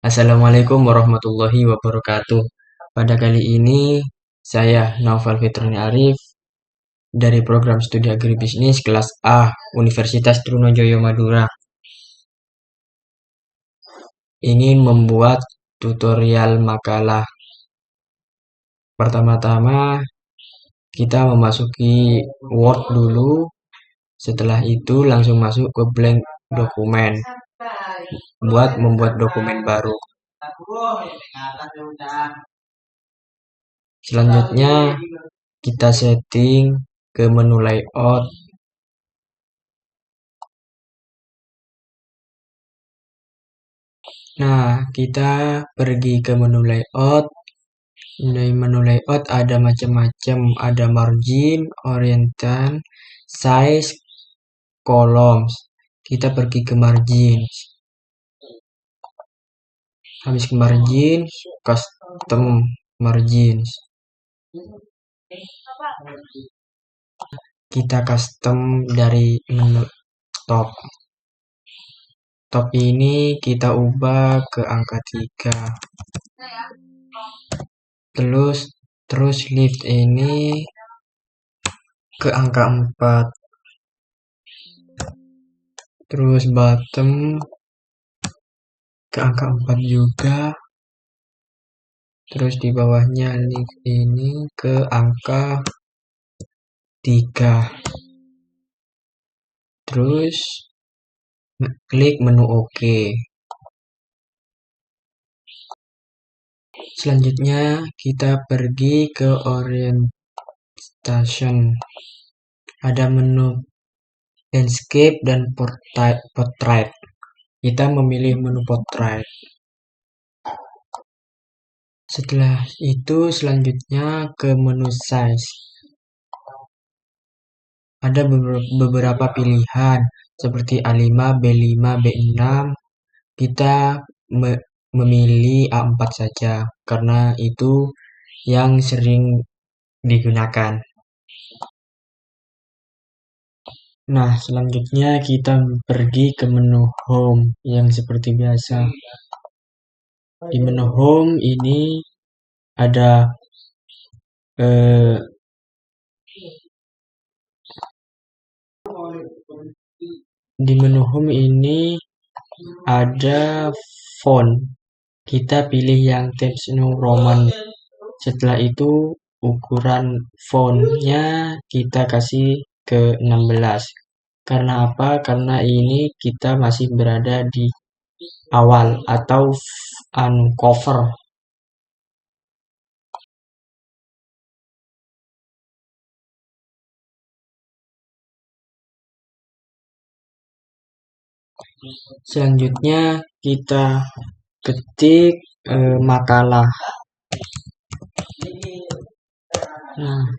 Assalamualaikum warahmatullahi wabarakatuh. Pada kali ini, saya Naufal Fitrani Arif dari program studi agribisnis kelas A Universitas Trunojoyo Madura ingin membuat tutorial makalah. Pertama-tama, kita memasuki Word dulu. Setelah itu langsung masuk ke blank dokumen buat membuat dokumen baru. Selanjutnya, kita setting ke menu layout. Nah, kita pergi ke menu layout. Di menu layout ada macam-macam, ada margin, orientan, size, columns. Kita pergi ke margin. Habis ke margin, custom margins. Kita custom dari menu top. Top ini kita ubah ke angka 3. Terus lift ini ke angka 4. Terus bottom ke angka 4 juga. Terus di bawahnya lift ini ke angka 3. Terus klik menu OK. Selanjutnya kita pergi ke orientation. Ada menu landscape dan portrait. Kita memilih menu portrait. Setelah itu selanjutnya ke menu size. Ada beberapa pilihan seperti A5, B5, B6. Kita memilih A4 saja karena itu yang sering digunakan. Nah, selanjutnya kita pergi ke menu home yang seperti biasa. Di menu home ini ada di menu home ini ada font. Kita pilih yang Times New Roman. Setelah itu ukuran fontnya kita kasih ke 16. Karena apa? Karena ini kita masih berada di awal atau cover. Selanjutnya kita ketik makalah. Nah,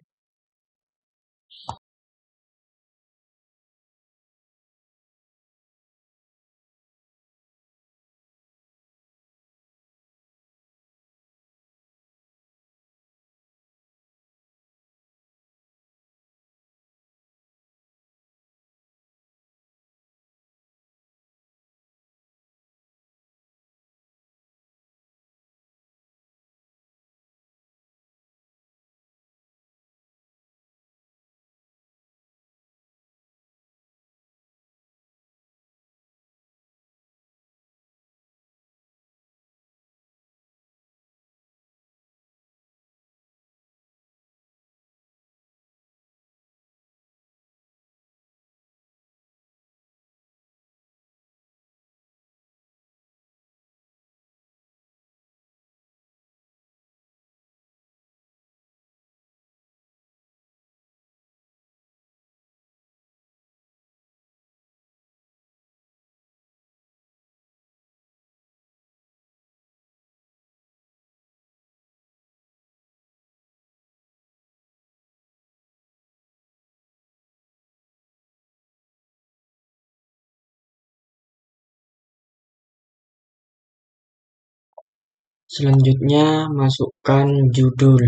selanjutnya masukkan judul.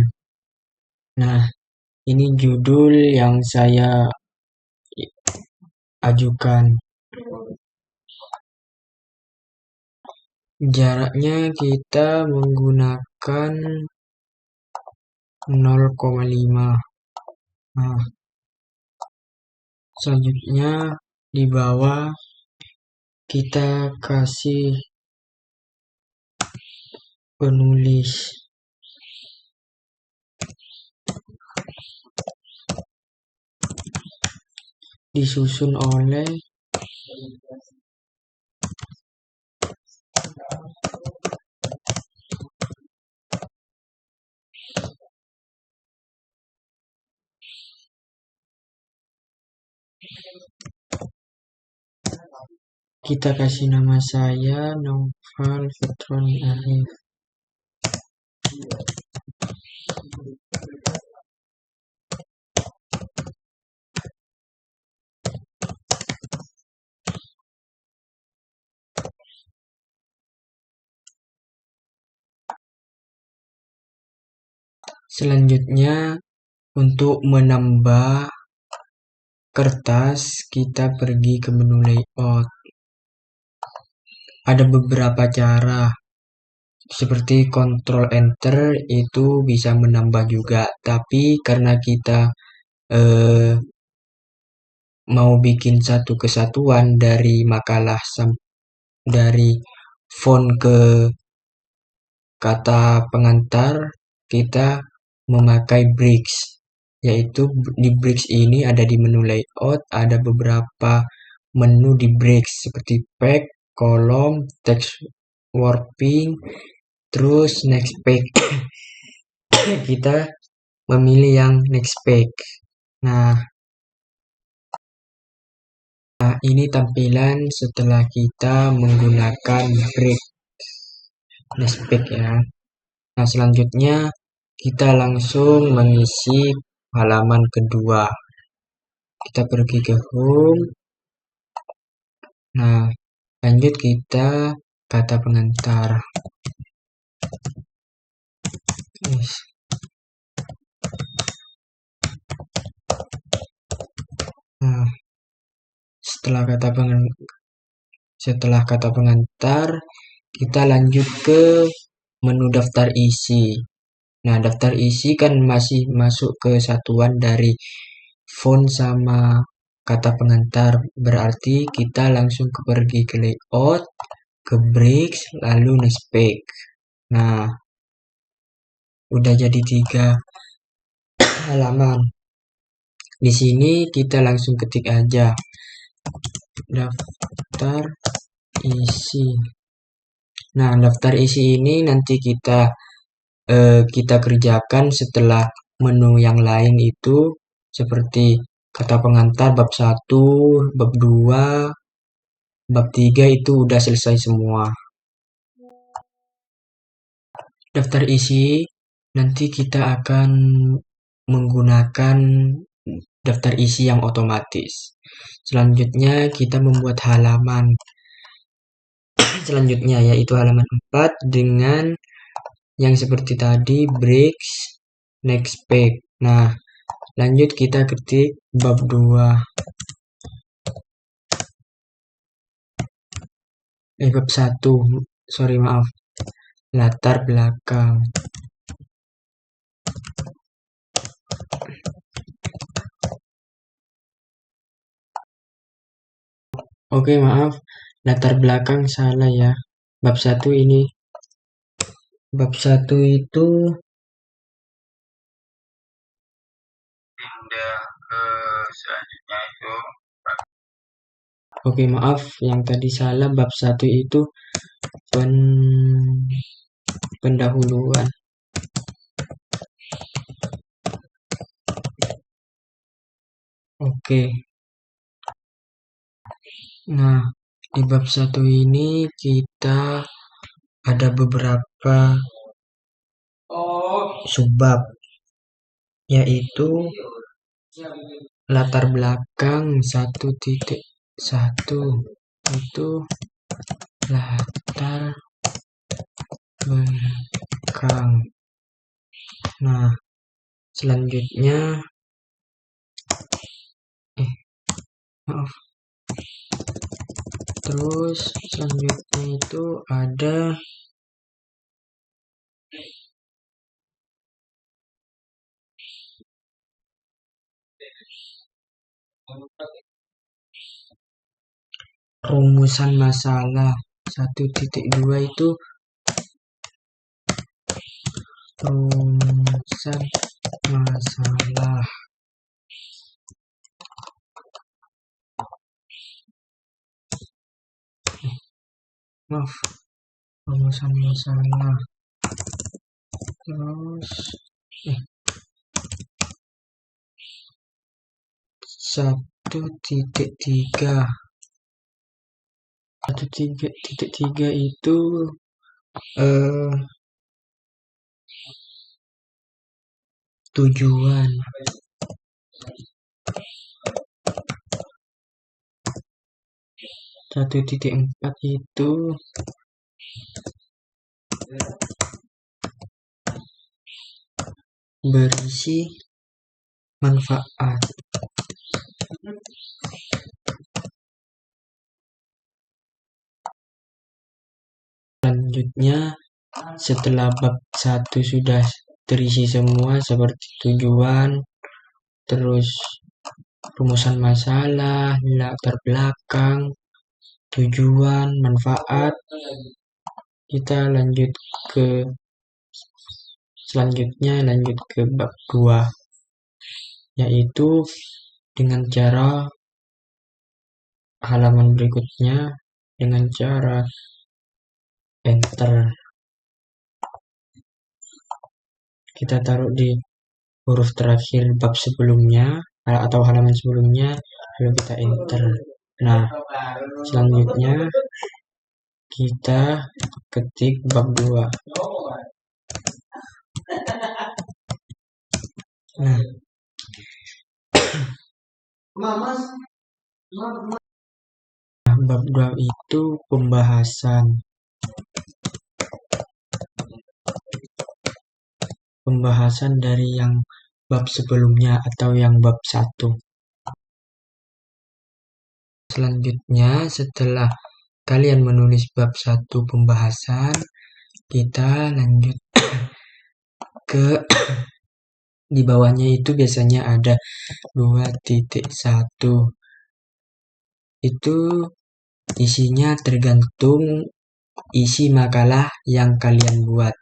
Nah, ini judul yang saya ajukan. Jaraknya kita menggunakan 0,5. Nah, selanjutnya di bawah kita kasih penulis disusun oleh kita kasih nama saya Noval Fitroni Arif. Selanjutnya untuk menambah kertas kita pergi ke menu layout. Ada beberapa cara seperti Ctrl Enter itu bisa menambah juga, tapi karena kita mau bikin satu kesatuan dari makalah dari font ke kata pengantar, kita memakai bricks, yaitu di bricks ini ada di menu layout, ada beberapa menu di bricks seperti pack, kolom, text warping, terus next pack. Kita memilih yang next pack. Nah, ini tampilan setelah kita menggunakan brick next pack ya. Nah, selanjutnya kita langsung mengisi halaman kedua. Kita pergi ke home. Nah, lanjut kita kata pengantar. Yes. Nah, setelah kata pengantar, kita lanjut ke menu daftar isi. Nah, daftar isi kan masih masuk ke satuan dari font sama kata pengantar. Berarti kita langsung pergi ke layout, ke bricks, lalu next pack. Nah, udah jadi 3 halaman. Di sini kita langsung ketik aja daftar isi. Nah, daftar isi ini nanti kita kerjakan setelah menu yang lain itu seperti kata pengantar bab 1, bab 2, bab 3 itu udah selesai semua. Daftar isi nanti kita akan menggunakan daftar isi yang otomatis. Selanjutnya kita membuat halaman selanjutnya yaitu halaman 4 dengan yang seperti tadi bricks next pack. Nah, lanjut kita ketik bab 2. Bab 1. Sorry, maaf. Latar belakang. Oke, maaf. Latar belakang salah ya. Bab 1 ini. Bab 1 itu pindah ke selanjutnya itu. Oke, maaf yang tadi salah. Bab 1 itu pendahuluan. Oke. Nah, di bab 1 ini kita ada beberapa subbab, yaitu latar belakang 1.1 itu latar belakang. Nah, selanjutnya maaf. Terus selanjutnya itu ada rumusan masalah. 1.2 itu rumusan masalah. Maaf, rumusan masalah. Terus 1.3. 1.3 itu tujuan. 1.4 itu berisi manfaat. Selanjutnya, setelah bab 1 sudah terisi semua seperti tujuan, terus rumusan masalah, latar belakang, tujuan, manfaat, kita lanjut ke bab 2, yaitu dengan cara halaman berikutnya dengan cara enter. Kita taruh di huruf terakhir bab sebelumnya atau halaman sebelumnya, lalu kita enter. Nah, selanjutnya kita ketik bab 2. Nah, bab 2 itu pembahasan dari yang bab sebelumnya atau yang bab 1. Selanjutnya, setelah kalian menulis bab 1 pembahasan, kita lanjut ke di bawahnya itu biasanya ada 2.1. Itu isinya tergantung isi makalah yang kalian buat.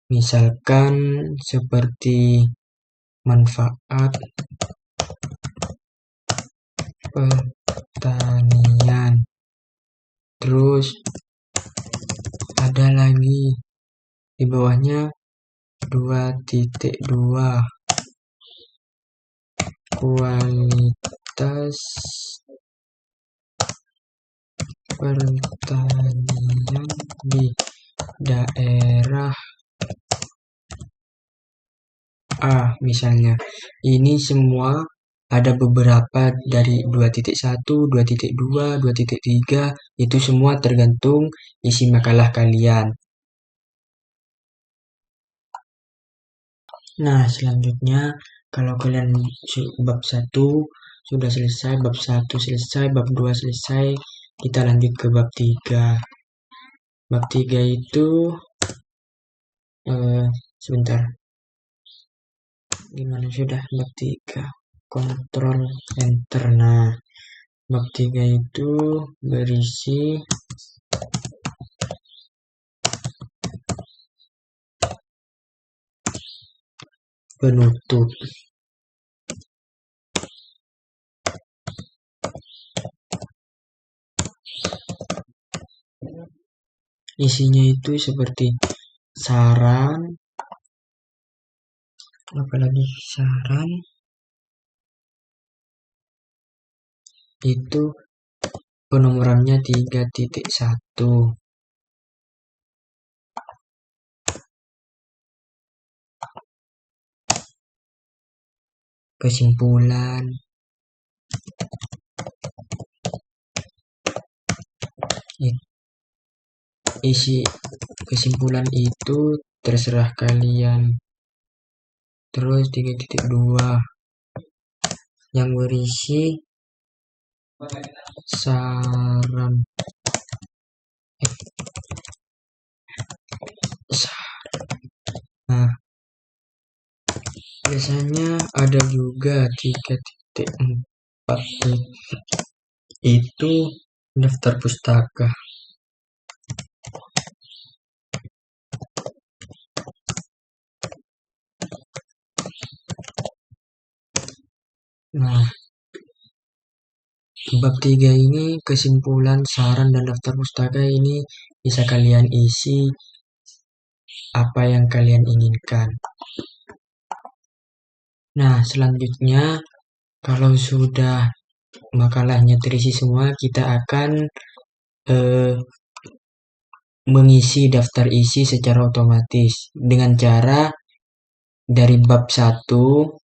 Misalkan seperti manfaat pertanian. Terus ada lagi di bawahnya 2.2 kualitas pertanian di daerah A misalnya. Ini semua ada beberapa dari 2.1, 2.2, 2.3, itu semua tergantung isi makalah kalian. Nah, selanjutnya kalau kalian bab 1 sudah selesai, bab 1 selesai, bab 2 selesai, kita lanjut ke bab 3. Bab 3 itu sebentar. Gimana sudah bab 3? Kontrol enter. Nah, bab 3 itu berisi penutup. Isinya itu seperti saran, apalagi saran, itu penomorannya 3.1. Kesimpulan, isi kesimpulan itu terserah kalian. Terus 3.2 yang berisi saran Nah, biasanya ada juga 3.4 itu daftar pustaka. Nah, bab 3 ini kesimpulan, saran, dan daftar pustaka ini bisa kalian isi apa yang kalian inginkan. Nah, selanjutnya kalau sudah makalahnya terisi semua, kita akan mengisi daftar isi secara otomatis dengan cara dari bab 1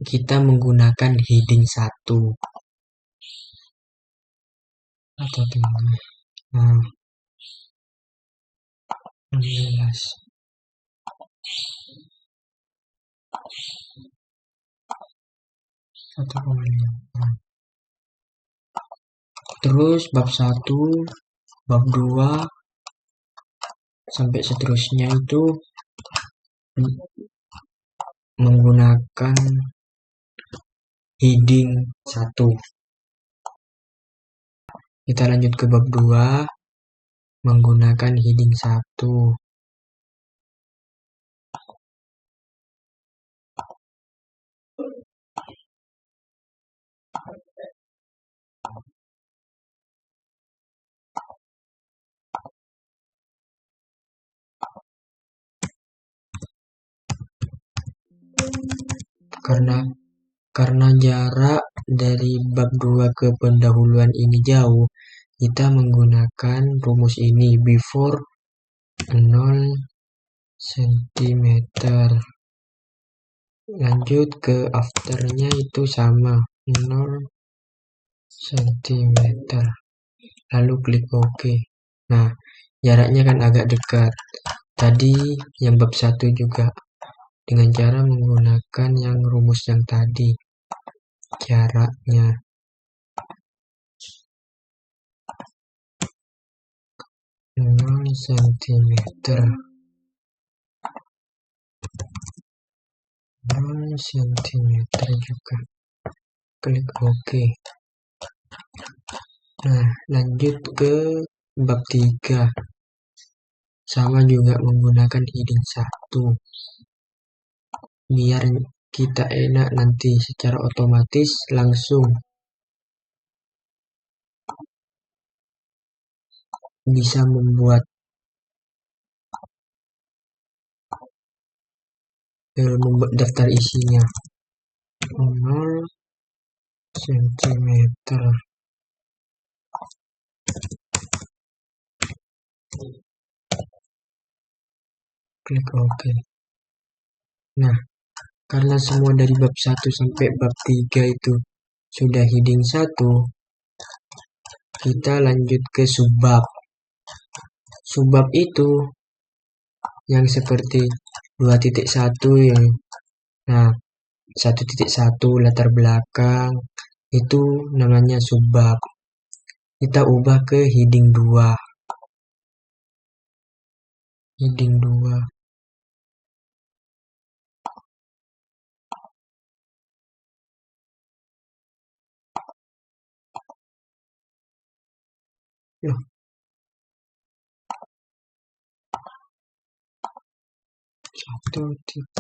kita menggunakan heading 1 atau nah, 16 1,5. Terus bab 1, bab 2 sampai seterusnya itu menggunakan heading 1. Kita lanjut ke bab 2 menggunakan heading 1. Karena jarak dari bab 2 ke pendahuluan ini jauh, kita menggunakan rumus ini before 0 cm. Lanjut ke afternya itu sama 0 cm. Lalu klik OK. Nah, jaraknya kan agak dekat. Tadi yang bab 1 juga dengan cara menggunakan yang rumus yang tadi. Jaraknya 0 cm. 0 cm juga. Klik OK. Nah, lanjut ke bab 3. Sama juga menggunakan heading 1. Biar kita enak nanti secara otomatis langsung bisa membuat daftar isinya 0 cm. Klik OK. Nah, karena semua dari bab 1 sampai bab 3 itu sudah heading 1, kita lanjut ke subbab. Subbab itu yang seperti 2.1 yang nah 1.1 latar belakang itu namanya subbab. Kita ubah ke heading 2. Heading 2. Loh. 1.1.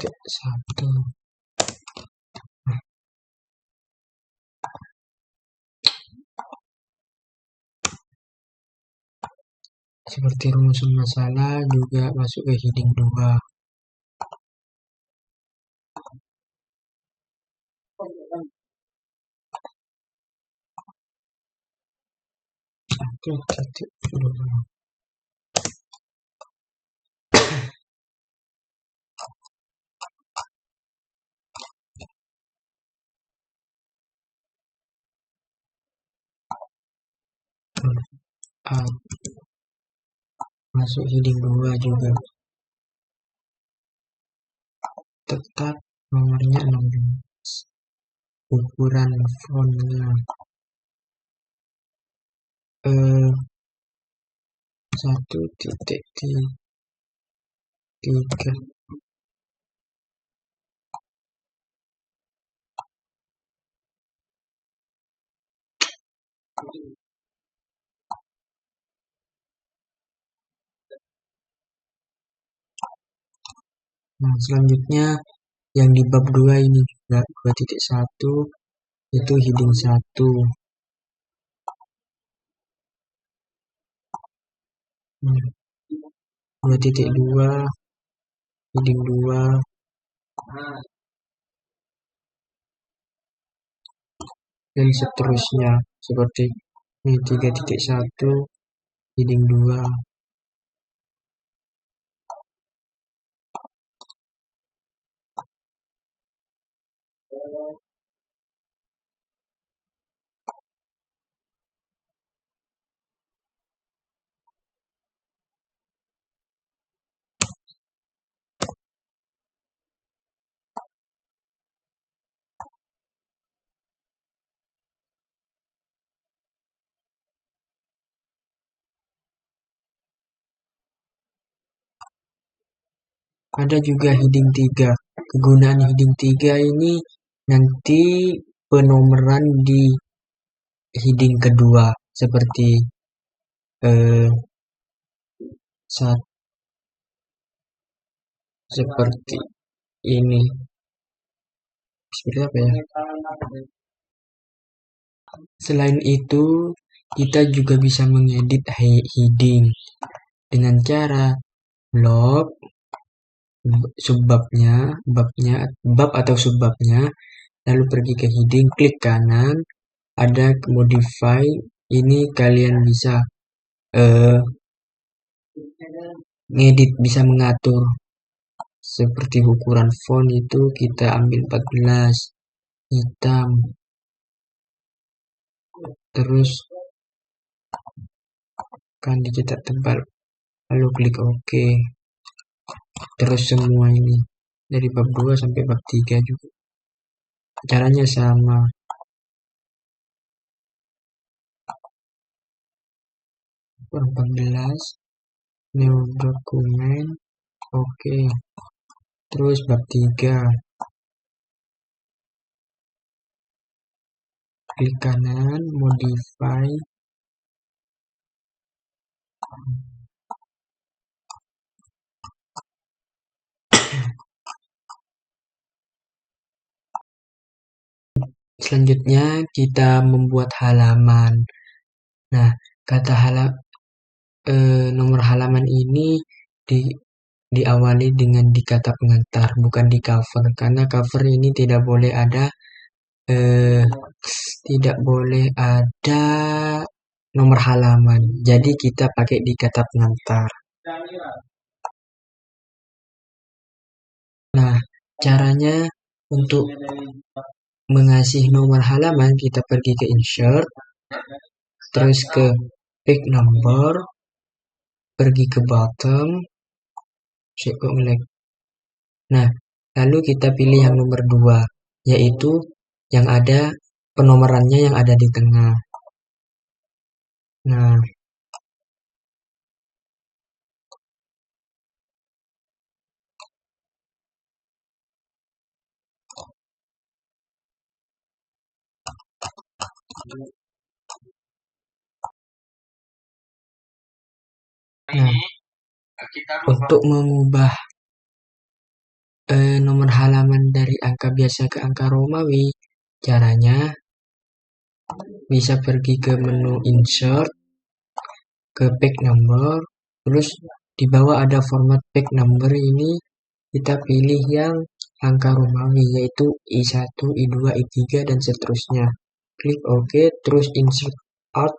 Seperti rumusan masalah juga masuk ke heading 2. Masuk heading 2 juga. Tetap nomornya 16. Ukuran fontnya eh, 1.3. Nah, selanjutnya yang di bab 2 ini juga 2.1 itu heading 1. 2.2 heading 2 dan seterusnya seperti ini 3.1 heading 2. Ada juga heading 3. Kegunaan heading 3 ini nanti penomoran di heading kedua seperti saat seperti ini. Seperti apa ya? Selain itu, kita juga bisa mengedit heading dengan cara blok subbabnya, bab atau subbabnya, lalu pergi ke heading, klik kanan, ada modify. Ini kalian bisa ngedit, bisa mengatur seperti ukuran font itu kita ambil 14 hitam, terus kan dicetak tebal, lalu klik OK. Terus semua ini dari bab 2 sampai bab 3 juga caranya sama. Bab 14 new dokumen, oke. Terus bab 3 klik kanan, modify. Selanjutnya kita membuat halaman. Nah, kata nomor halaman ini diawali dengan di kata pengantar, bukan di cover, karena cover ini tidak boleh ada nomor halaman. Jadi kita pakai di kata pengantar. Nah, caranya untuk mengasih nomor halaman, kita pergi ke insert, terus ke page number, pergi ke bottom, nah, lalu kita pilih yang nomor 2, yaitu yang ada penomorannya yang ada di tengah. Nah, untuk mengubah nomor halaman dari angka biasa ke angka Romawi, caranya bisa pergi ke menu insert, ke page number, terus di bawah ada format page number ini, kita pilih yang angka Romawi, yaitu I1, I2, I3, dan seterusnya. Klik OK, terus insert out,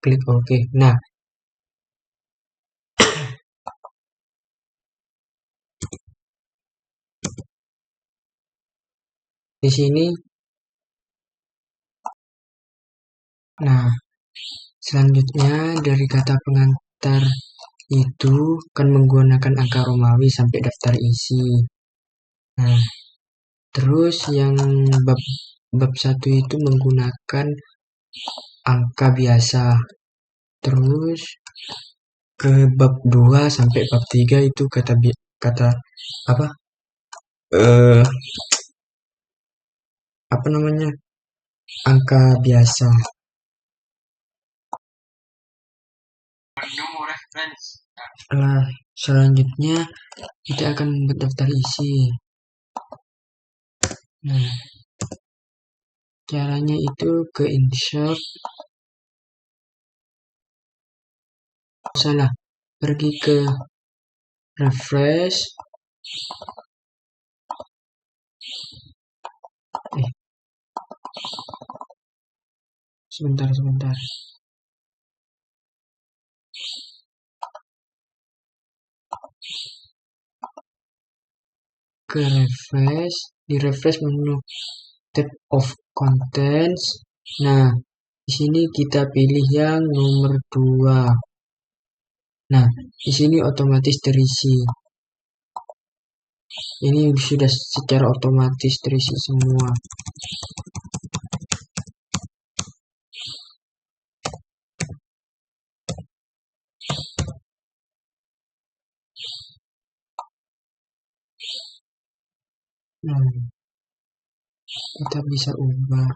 klik OK. Nah, di sini, nah, selanjutnya dari kata pengantar itu kan menggunakan angka Romawi sampai daftar isi. Nah, terus yang bab 1 itu menggunakan angka biasa. Terus ke bab 2 sampai bab 3 itu kata apa? Eh apa namanya? Angka biasa. Nah, selanjutnya kita akan berdaftar isi. Nah, caranya itu ke insert, salah, pergi ke refresh, sebentar, ke refresh, di refresh menu tab of contents. Nah, di sini kita pilih yang nomor 2. Nah, di sini otomatis terisi. Ini sudah secara otomatis terisi semua. Nah, kita bisa ubah.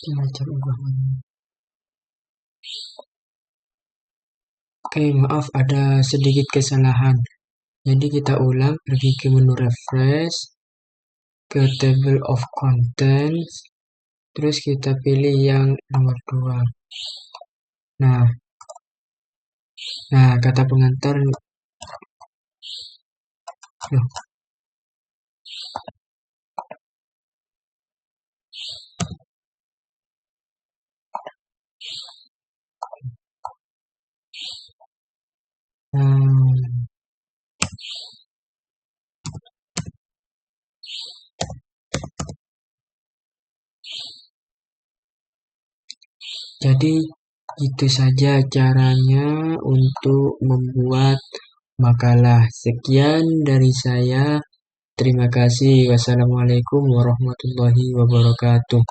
Kita ubah. Oke, maaf ada sedikit kesalahan. Jadi kita ulang, pergi ke menu refresh, ke table of contents, terus kita pilih yang nomor 2. Nah, kata pengantar loh. Jadi itu saja caranya untuk membuat makalah. Sekian dari saya. Terima kasih. Wassalamualaikum warahmatullahi wabarakatuh.